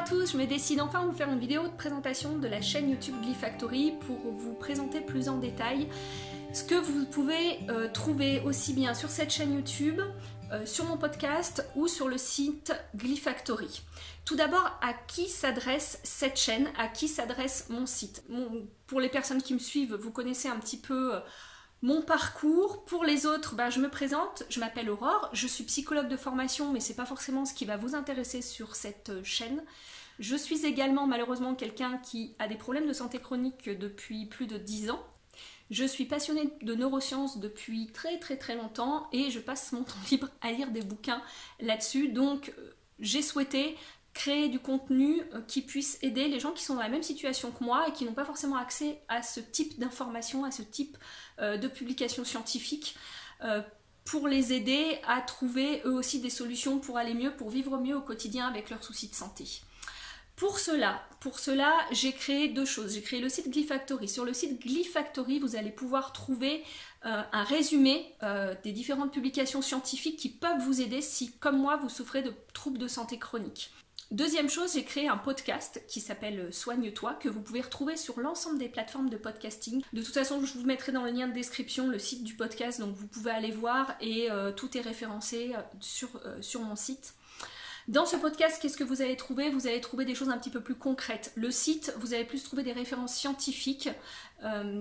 tous, je me décide enfin à vous faire une vidéo de présentation de la chaîne YouTube Glyfactory pour vous présenter plus en détail ce que vous pouvez trouver aussi bien sur cette chaîne YouTube, sur mon podcast ou sur le site Glyfactory. Tout d'abord, à qui s'adresse cette chaîne, à qui s'adresse mon site? Pour les personnes qui me suivent, vous connaissez un petit peu mon parcours. Pour les autres, je me présente, je m'appelle Aurore, je suis psychologue de formation, mais c'est pas forcément ce qui va vous intéresser sur cette chaîne. Je suis également malheureusement quelqu'un qui a des problèmes de santé chronique depuis plus de 10 ans. Je suis passionnée de neurosciences depuis très longtemps et je passe mon temps libre à lire des bouquins là-dessus. Donc j'ai souhaité créer du contenu qui puisse aider les gens qui sont dans la même situation que moi et qui n'ont pas forcément accès à ce type d'informations, à ce type de publications scientifiques, pour les aider à trouver eux aussi des solutions pour aller mieux, pour vivre mieux au quotidien avec leurs soucis de santé. Pour cela, j'ai créé deux choses. J'ai créé le site Glyfactory. Sur le site Glyfactory, vous allez pouvoir trouver un résumé des différentes publications scientifiques qui peuvent vous aider si, comme moi, vous souffrez de troubles de santé chronique. Deuxième chose, j'ai créé un podcast qui s'appelle Soigne-toi, que vous pouvez retrouver sur l'ensemble des plateformes de podcasting. De toute façon, je vous mettrai dans le lien de description le site du podcast, donc vous pouvez aller voir et tout est référencé sur mon site. Dans ce podcast, qu'est-ce que vous allez trouver? Vous allez trouver des choses un petit peu plus concrètes. Le site, vous allez plus trouver des références scientifiques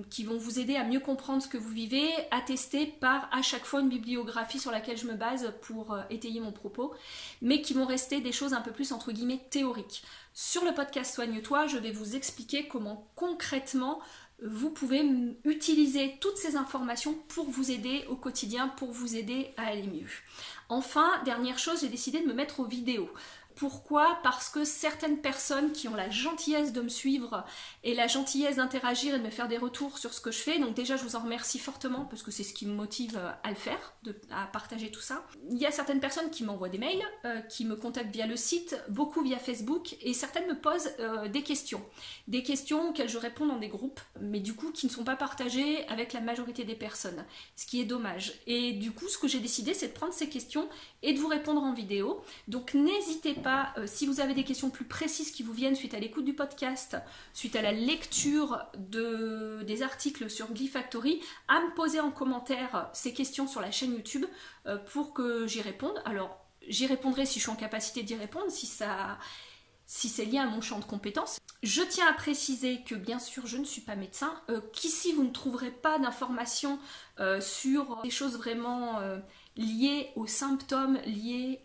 qui vont vous aider à mieux comprendre ce que vous vivez, attesté par à chaque fois une bibliographie sur laquelle je me base pour étayer mon propos, mais qui vont rester des choses un peu plus entre guillemets théoriques. Sur le podcast Soigne-toi, je vais vous expliquer comment concrètement vous pouvez utiliser toutes ces informations pour vous aider au quotidien, pour vous aider à aller mieux. Enfin, dernière chose, j'ai décidé de me mettre aux vidéos. Pourquoi? Parce que certaines personnes qui ont la gentillesse de me suivre et la gentillesse d'interagir et de me faire des retours sur ce que je fais, donc déjà je vous en remercie fortement parce que c'est ce qui me motive à le faire, à partager tout ça. Il y a certaines personnes qui m'envoient des mails, qui me contactent via le site, beaucoup via Facebook, et certaines me posent des questions auxquelles je réponds dans des groupes, mais du coup qui ne sont pas partagées avec la majorité des personnes, ce qui est dommage. Et du coup ce que j'ai décidé, c'est de prendre ces questions et de vous répondre en vidéo. Donc n'hésitez pas, si vous avez des questions plus précises qui vous viennent suite à l'écoute du podcast, suite à la lecture des articles sur Glyfactory, à me poser en commentaire ces questions sur la chaîne YouTube pour que j'y réponde. Alors j'y répondrai si je suis en capacité d'y répondre, si c'est lié à mon champ de compétences. Je tiens à préciser que bien sûr je ne suis pas médecin, qu'ici vous ne trouverez pas d'informations sur des choses vraiment liées aux symptômes, liées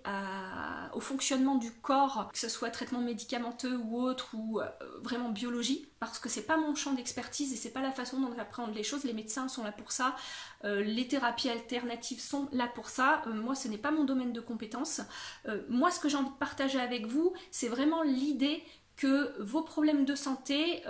au fonctionnement du corps, que ce soit traitement médicamenteux ou autre, ou vraiment biologie, parce que c'est pas mon champ d'expertise et c'est pas la façon dont j'apprends les choses. Les médecins sont là pour ça, les thérapies alternatives sont là pour ça. Moi ce n'est pas mon domaine de compétence. Moi ce que j'ai envie de partager avec vous, c'est vraiment l'idée que vos problèmes de santé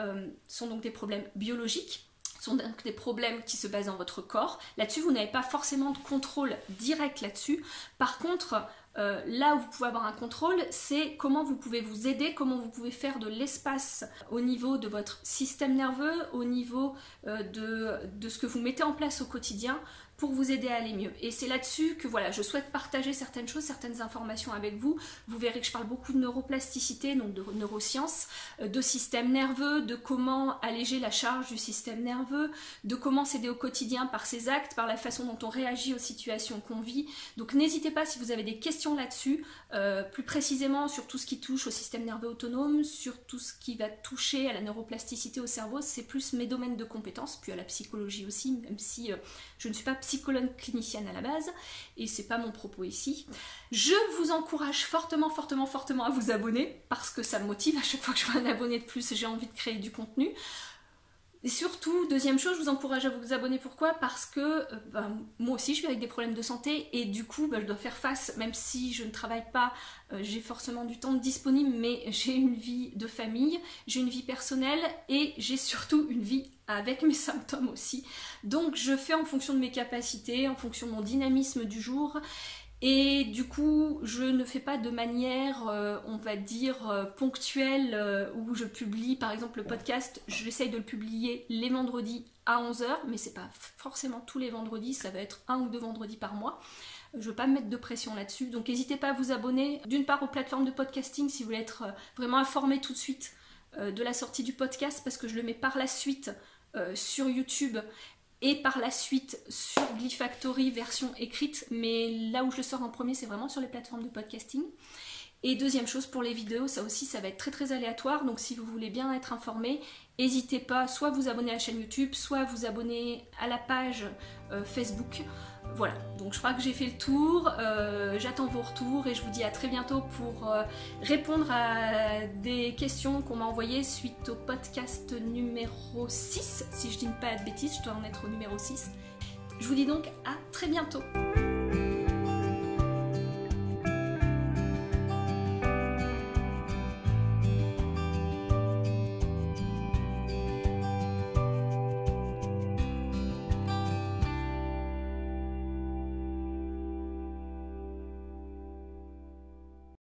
sont donc des problèmes biologiques, sont donc des problèmes qui se basent dans votre corps. Là-dessus, vous n'avez pas forcément de contrôle direct là-dessus. Par contre, là où vous pouvez avoir un contrôle, c'est comment vous pouvez vous aider, comment vous pouvez faire de l'espace au niveau de votre système nerveux, au niveau de ce que vous mettez en place au quotidien pour vous aider à aller mieux. Et c'est là-dessus que voilà, je souhaite partager certaines choses, certaines informations avec vous. Vous verrez que je parle beaucoup de neuroplasticité, donc de neurosciences, de système nerveux, de comment alléger la charge du système nerveux, de comment s'aider au quotidien par ses actes, par la façon dont on réagit aux situations qu'on vit. Donc n'hésitez pas si vous avez des questions là-dessus, plus précisément sur tout ce qui touche au système nerveux autonome, sur tout ce qui va toucher à la neuroplasticité au cerveau, c'est plus mes domaines de compétences, puis à la psychologie aussi, même si je ne suis pas psychologue clinicienne à la base, et c'est pas mon propos ici. Je vous encourage fortement à vous abonner, parce que ça me motive à chaque fois que je vois un abonné de plus, j'ai envie de créer du contenu. Et surtout, deuxième chose, je vous encourage à vous abonner. Pourquoi? Parce que moi aussi je vis avec des problèmes de santé et du coup je dois faire face, même si je ne travaille pas, j'ai forcément du temps disponible, mais j'ai une vie de famille, j'ai une vie personnelle et j'ai surtout une vie avec mes symptômes aussi. Donc je fais en fonction de mes capacités, en fonction de mon dynamisme du jour. Et du coup, je ne fais pas de manière, on va dire, ponctuelle, où je publie, par exemple, le podcast, j'essaye de le publier les vendredis à 11 h, mais c'est pas forcément tous les vendredis, ça va être 1 ou 2 vendredis par mois. Je veux pas me mettre de pression là-dessus, donc n'hésitez pas à vous abonner d'une part aux plateformes de podcasting si vous voulez être vraiment informé tout de suite de la sortie du podcast, parce que je le mets par la suite sur YouTube et par la suite sur Glyfactory version écrite, mais là où je le sors en premier c'est vraiment sur les plateformes de podcasting. Et deuxième chose, pour les vidéos, ça aussi ça va être très aléatoire, donc si vous voulez bien être informé, n'hésitez pas soit à vous abonner à la chaîne YouTube, soit à vous abonner à la page Facebook. Voilà, donc je crois que j'ai fait le tour, j'attends vos retours et je vous dis à très bientôt pour répondre à des questions qu'on m'a envoyées suite au podcast numéro 6, si je dis pas de bêtises, je dois en être au numéro 6. Je vous dis donc à très bientôt.